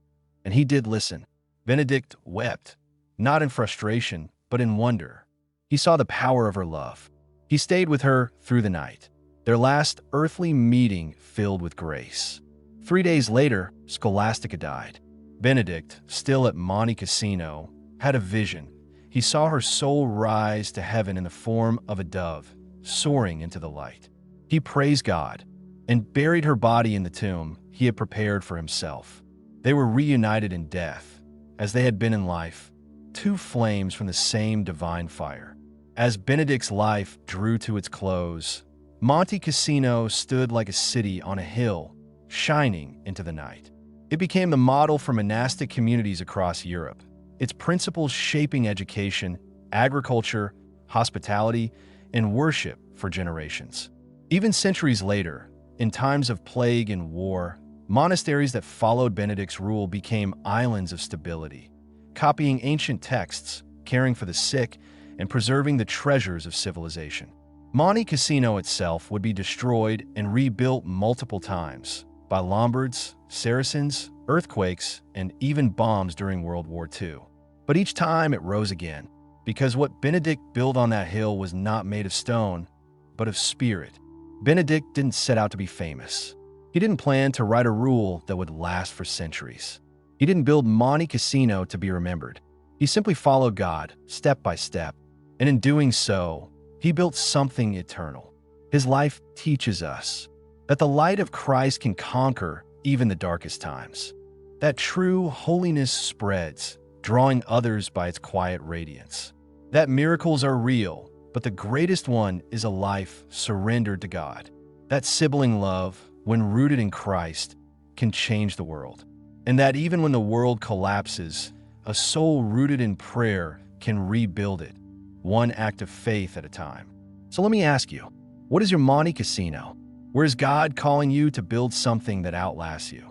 and he did listen." Benedict wept, not in frustration, but in wonder. He saw the power of her love. He stayed with her through the night, their last earthly meeting filled with grace. 3 days later, Scholastica died. Benedict, still at Monte Cassino, had a vision. He saw her soul rise to heaven in the form of a dove, soaring into the light. He praised God and buried her body in the tomb he had prepared for himself. They were reunited in death, as they had been in life, two flames from the same divine fire. As Benedict's life drew to its close, Monte Cassino stood like a city on a hill, shining into the night. It became the model for monastic communities across Europe, its principles shaping education, agriculture, hospitality, and worship for generations. Even centuries later, in times of plague and war, monasteries that followed Benedict's rule became islands of stability, copying ancient texts, caring for the sick, and preserving the treasures of civilization. Monte Cassino itself would be destroyed and rebuilt multiple times by Lombards, Saracens, earthquakes, and even bombs during World War II. But each time it rose again, because what Benedict built on that hill was not made of stone, but of spirit. Benedict didn't set out to be famous. He didn't plan to write a rule that would last for centuries. He didn't build Monte Cassino to be remembered. He simply followed God, step by step, and in doing so, He built something eternal. His life teaches us that the light of Christ can conquer even the darkest times, that true holiness spreads, drawing others by its quiet radiance, that miracles are real, but the greatest one is a life surrendered to God, that sibling love, when rooted in Christ, can change the world, and that even when the world collapses, a soul rooted in prayer can rebuild it, one act of faith at a time. So let me ask you, what is your Monte Cassino? Where is God calling you to build something that outlasts you?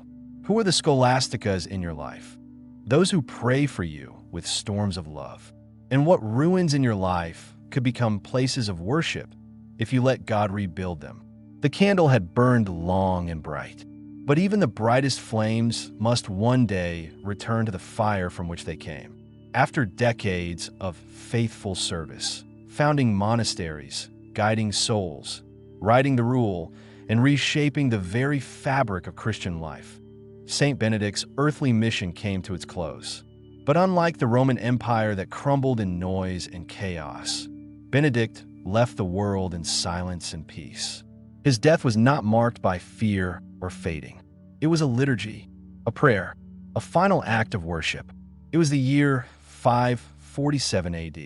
Who are the scholasticas in your life? Those who pray for you with storms of love. And what ruins in your life could become places of worship if you let God rebuild them. The candle had burned long and bright, but even the brightest flames must one day return to the fire from which they came. After decades of faithful service, founding monasteries, guiding souls, writing the rule, and reshaping the very fabric of Christian life, Saint Benedict's earthly mission came to its close. But unlike the Roman Empire that crumbled in noise and chaos, Benedict left the world in silence and peace. His death was not marked by fear or fading. It was a liturgy, a prayer, a final act of worship. It was the year 547 AD.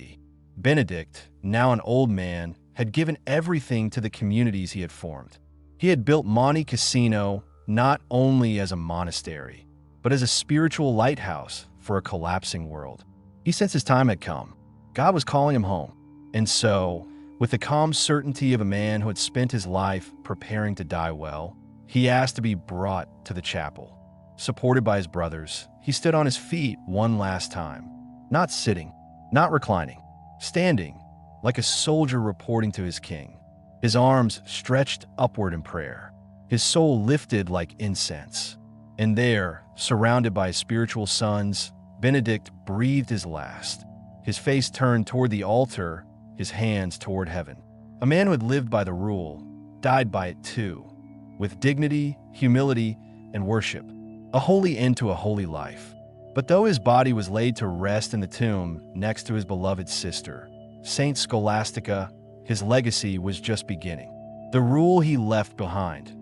Benedict, now an old man, had given everything to the communities he had formed. He had built Monte Cassino not only as a monastery, but as a spiritual lighthouse for a collapsing world. He sensed his time had come. God was calling him home. And so, with the calm certainty of a man who had spent his life preparing to die well, he asked to be brought to the chapel. Supported by his brothers, he stood on his feet one last time, not sitting, not reclining, standing like a soldier reporting to his king, his arms stretched upward in prayer, his soul lifted like incense. And there, surrounded by his spiritual sons, Benedict breathed his last, his face turned toward the altar, his hands toward heaven. A man who had lived by the rule, died by it too, with dignity, humility, and worship, a holy end to a holy life. But though his body was laid to rest in the tomb next to his beloved sister, Saint Scholastica, his legacy was just beginning. The rule he left behind,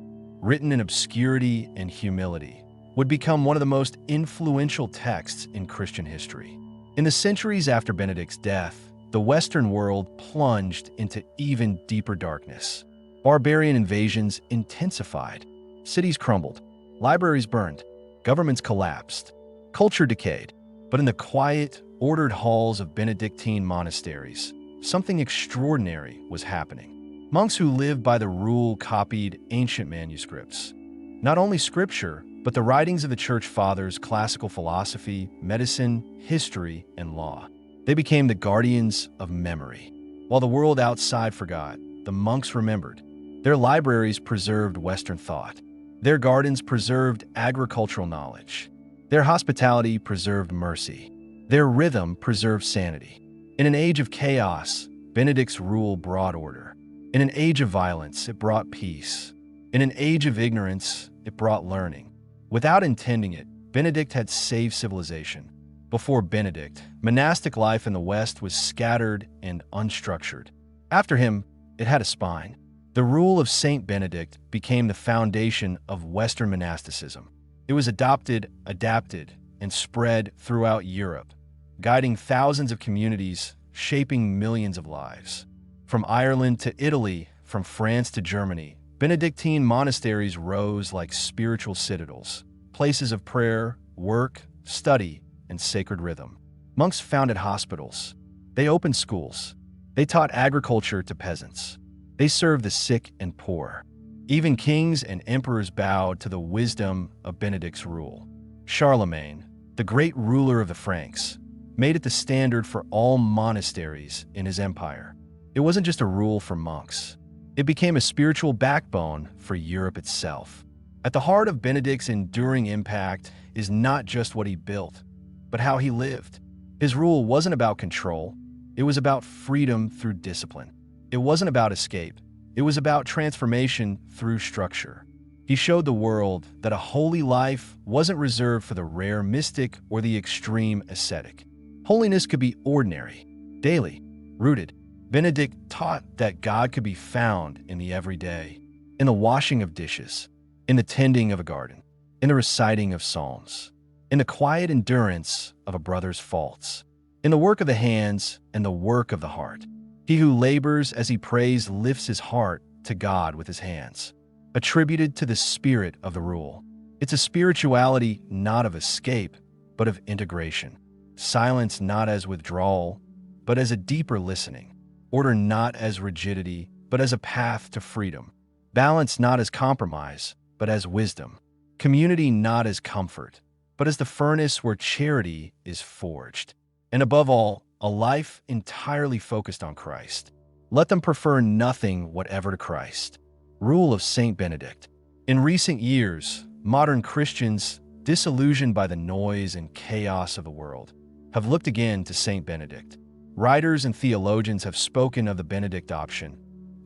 written in obscurity and humility, would become one of the most influential texts in Christian history. In the centuries after Benedict's death, the Western world plunged into even deeper darkness. Barbarian invasions intensified, cities crumbled, libraries burned, governments collapsed, culture decayed. But in the quiet, ordered halls of Benedictine monasteries, something extraordinary was happening. Monks who lived by the rule copied ancient manuscripts, not only scripture, but the writings of the Church Fathers, classical philosophy, medicine, history, and law. They became the guardians of memory. While the world outside forgot, the monks remembered. Their libraries preserved Western thought. Their gardens preserved agricultural knowledge. Their hospitality preserved mercy. Their rhythm preserved sanity. In an age of chaos, Benedict's rule brought order. In an age of violence, it brought peace. In an age of ignorance, it brought learning. Without intending it, Benedict had saved civilization. Before Benedict, monastic life in the West was scattered and unstructured. After him, it had a spine. The rule of Saint Benedict became the foundation of Western monasticism. It was adopted, adapted, and spread throughout Europe, guiding thousands of communities, shaping millions of lives. From Ireland to Italy, from France to Germany, Benedictine monasteries rose like spiritual citadels, places of prayer, work, study, and sacred rhythm. Monks founded hospitals. They opened schools. They taught agriculture to peasants. They served the sick and poor. Even kings and emperors bowed to the wisdom of Benedict's rule. Charlemagne, the great ruler of the Franks, made it the standard for all monasteries in his empire. It wasn't just a rule for monks. It became a spiritual backbone for Europe itself. At the heart of Benedict's enduring impact is not just what he built, but how he lived. His rule wasn't about control. It was about freedom through discipline. It wasn't about escape. It was about transformation through structure. He showed the world that a holy life wasn't reserved for the rare mystic or the extreme ascetic. Holiness could be ordinary, daily, rooted. Benedict taught that God could be found in the everyday, in the washing of dishes, in the tending of a garden, in the reciting of psalms, in the quiet endurance of a brother's faults, in the work of the hands and the work of the heart. He who labors as he prays lifts his heart to God with his hands, attributed to the spirit of the rule. It's a spirituality not of escape, but of integration. Silence not as withdrawal, but as a deeper listening. Order not as rigidity, but as a path to freedom. Balance not as compromise, but as wisdom. Community not as comfort, but as the furnace where charity is forged. And above all, a life entirely focused on Christ. Let them prefer nothing whatever to Christ. Rule of Saint Benedict. In recent years, modern Christians, disillusioned by the noise and chaos of the world, have looked again to Saint Benedict. Writers and theologians have spoken of the Benedict option,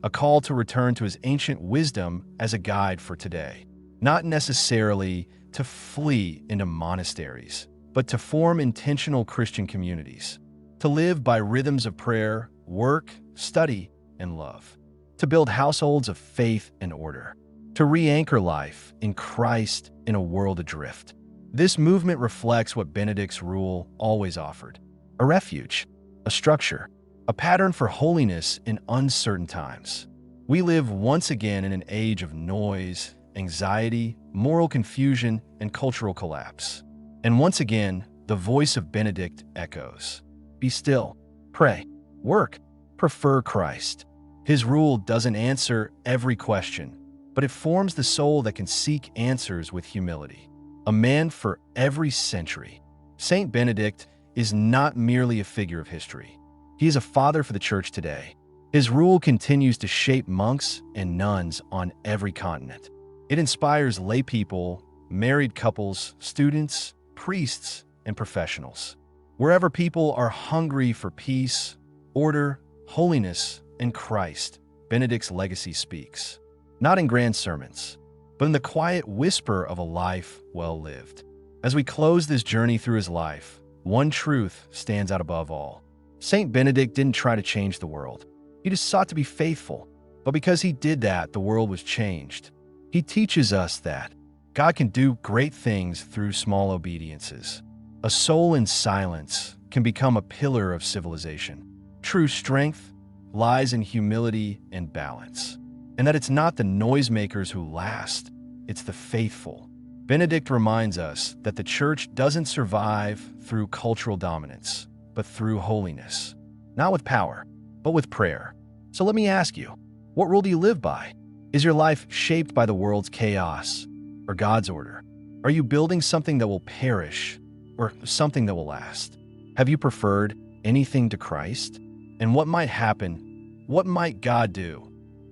a call to return to his ancient wisdom as a guide for today. Not necessarily to flee into monasteries, but to form intentional Christian communities, to live by rhythms of prayer, work, study, and love, to build households of faith and order, to re-anchor life in Christ in a world adrift. This movement reflects what Benedict's rule always offered: a refuge, a structure, a pattern for holiness in uncertain times. We live once again in an age of noise, anxiety, moral confusion, and cultural collapse. And once again, the voice of Benedict echoes: be still, pray, work, prefer Christ. His rule doesn't answer every question, but it forms the soul that can seek answers with humility. A man for every century. Saint Benedict is not merely a figure of history. He is a father for the church today. His rule continues to shape monks and nuns on every continent. It inspires lay people, married couples, students, priests, and professionals. Wherever people are hungry for peace, order, holiness, and Christ, Benedict's legacy speaks. Not in grand sermons, but in the quiet whisper of a life well lived. As we close this journey through his life, one truth stands out above all. Saint Benedict didn't try to change the world. He just sought to be faithful. But because he did that, the world was changed. He teaches us that God can do great things through small obediences. A soul in silence can become a pillar of civilization. True strength lies in humility and balance. And that it's not the noisemakers who last, it's the faithful. Benedict reminds us that the church doesn't survive through cultural dominance, but through holiness. Not with power, but with prayer. So let me ask you, what rule do you live by? Is your life shaped by the world's chaos or God's order? Are you building something that will perish or something that will last? Have you preferred anything to Christ? And what might happen? What might God do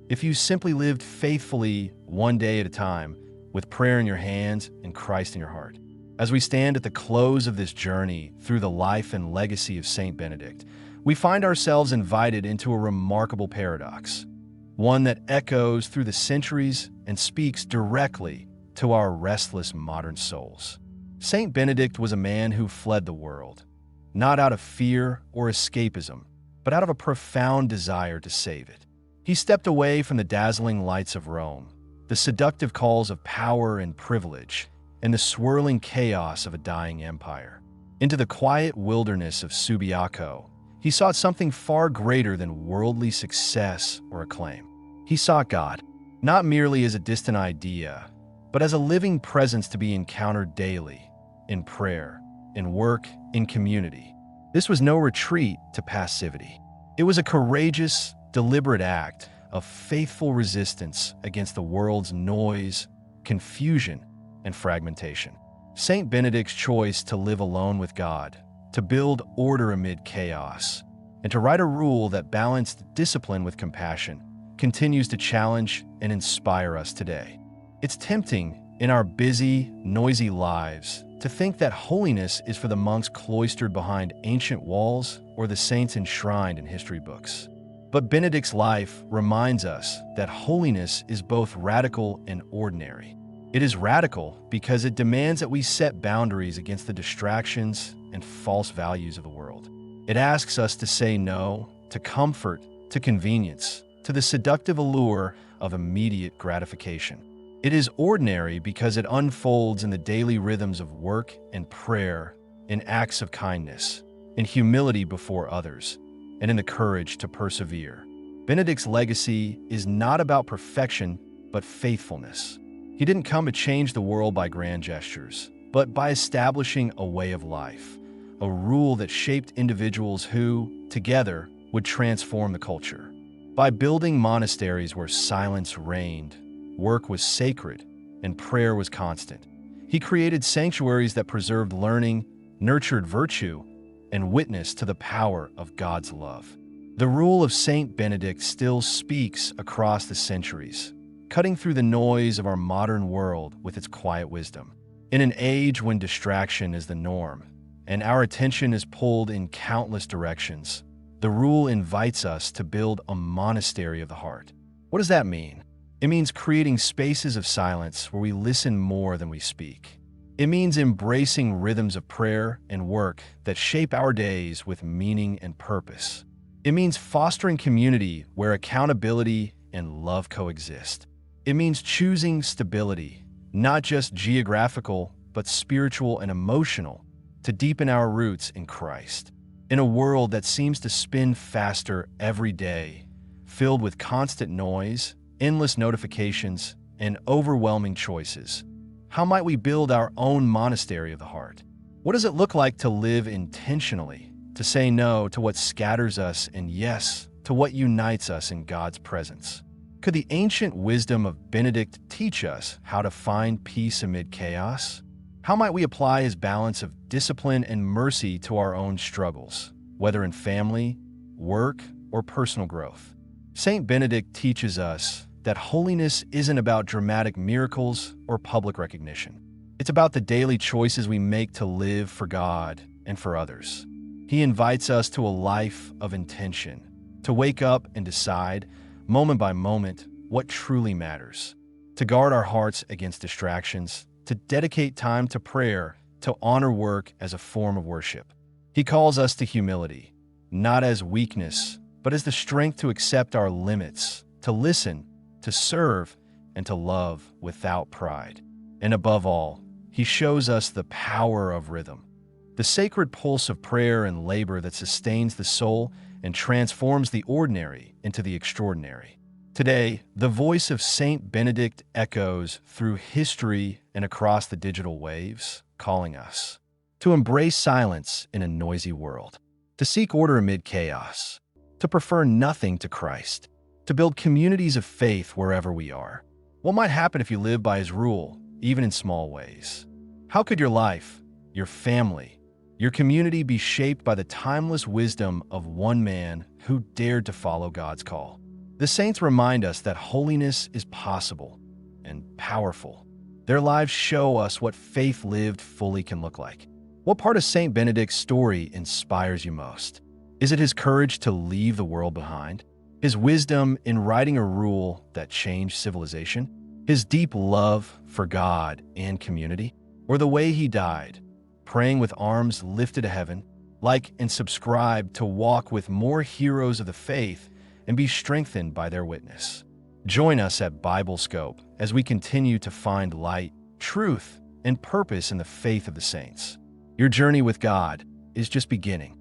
if you simply lived faithfully one day at a time with prayer in your hands and Christ in your heart? As we stand at the close of this journey through the life and legacy of Saint Benedict, we find ourselves invited into a remarkable paradox, one that echoes through the centuries and speaks directly to our restless modern souls. Saint Benedict was a man who fled the world, not out of fear or escapism, but out of a profound desire to save it. He stepped away from the dazzling lights of Rome, the seductive calls of power and privilege, and the swirling chaos of a dying empire. Into the quiet wilderness of Subiaco, he sought something far greater than worldly success or acclaim. He sought God, not merely as a distant idea, but as a living presence to be encountered daily, in prayer, in work, in community. This was no retreat to passivity. It was a courageous, deliberate act of faithful resistance against the world's noise, confusion, and fragmentation. Saint Benedict's choice to live alone with God, to build order amid chaos, and to write a rule that balanced discipline with compassion continues to challenge and inspire us today. It's tempting in our busy, noisy lives to think that holiness is for the monks cloistered behind ancient walls or the saints enshrined in history books. But Benedict's life reminds us that holiness is both radical and ordinary. It is radical because it demands that we set boundaries against the distractions and false values of the world. It asks us to say no to comfort to convenience, to the seductive allure of immediate gratification. It is ordinary because it unfolds in the daily rhythms of work and prayer, in acts of kindness, in humility before others, and in the courage to persevere. Benedict's legacy is not about perfection, but faithfulness. He didn't come to change the world by grand gestures, but by establishing a way of life, a rule that shaped individuals who, together, would transform the culture. By building monasteries where silence reigned, work was sacred, and prayer was constant, he created sanctuaries that preserved learning, nurtured virtue, and witnessed to the power of God's love. The rule of Saint Benedict still speaks across the centuries, cutting through the noise of our modern world with its quiet wisdom. In an age when distraction is the norm, and our attention is pulled in countless directions, the rule invites us to build a monastery of the heart. What does that mean? It means creating spaces of silence where we listen more than we speak. It means embracing rhythms of prayer and work that shape our days with meaning and purpose. It means fostering community where accountability and love coexist. It means choosing stability, not just geographical, but spiritual and emotional, to deepen our roots in Christ. In a world that seems to spin faster every day, filled with constant noise, endless notifications, and overwhelming choices, how might we build our own monastery of the heart? What does it look like to live intentionally, to say no to what scatters us and yes to what unites us in God's presence? Could the ancient wisdom of Benedict teach us how to find peace amid chaos? How might we apply his balance of discipline and mercy to our own struggles, whether in family, work, or personal growth? Saint Benedict teaches us that holiness isn't about dramatic miracles or public recognition. It's about the daily choices we make to live for God and for others. He invites us to a life of intention, to wake up and decide, moment by moment, what truly matters, to guard our hearts against distractions, to dedicate time to prayer, to honor work as a form of worship. He calls us to humility, not as weakness, but as the strength to accept our limits, to listen, to serve, and to love without pride. And above all, he shows us the power of rhythm, the sacred pulse of prayer and labor that sustains the soul and transforms the ordinary into the extraordinary. Today, the voice of Saint Benedict echoes through history and across the digital waves, calling us to embrace silence in a noisy world, to seek order amid chaos, to prefer nothing to Christ, to build communities of faith wherever we are. What might happen if you live by his rule, even in small ways? How could your life, your family, your community be shaped by the timeless wisdom of one man who dared to follow God's call? The saints remind us that holiness is possible and powerful. Their lives show us what faith lived fully can look like. What part of Saint Benedict's story inspires you most? Is it his courage to leave the world behind? His wisdom in writing a rule that changed civilization? His deep love for God and community? Or the way he died, praying with arms lifted to heaven? Like and subscribe to walk with more heroes of the faith and be strengthened by their witness. Join us at Biblescope as we continue to find light, truth, and purpose in the faith of the saints. Your journey with God is just beginning.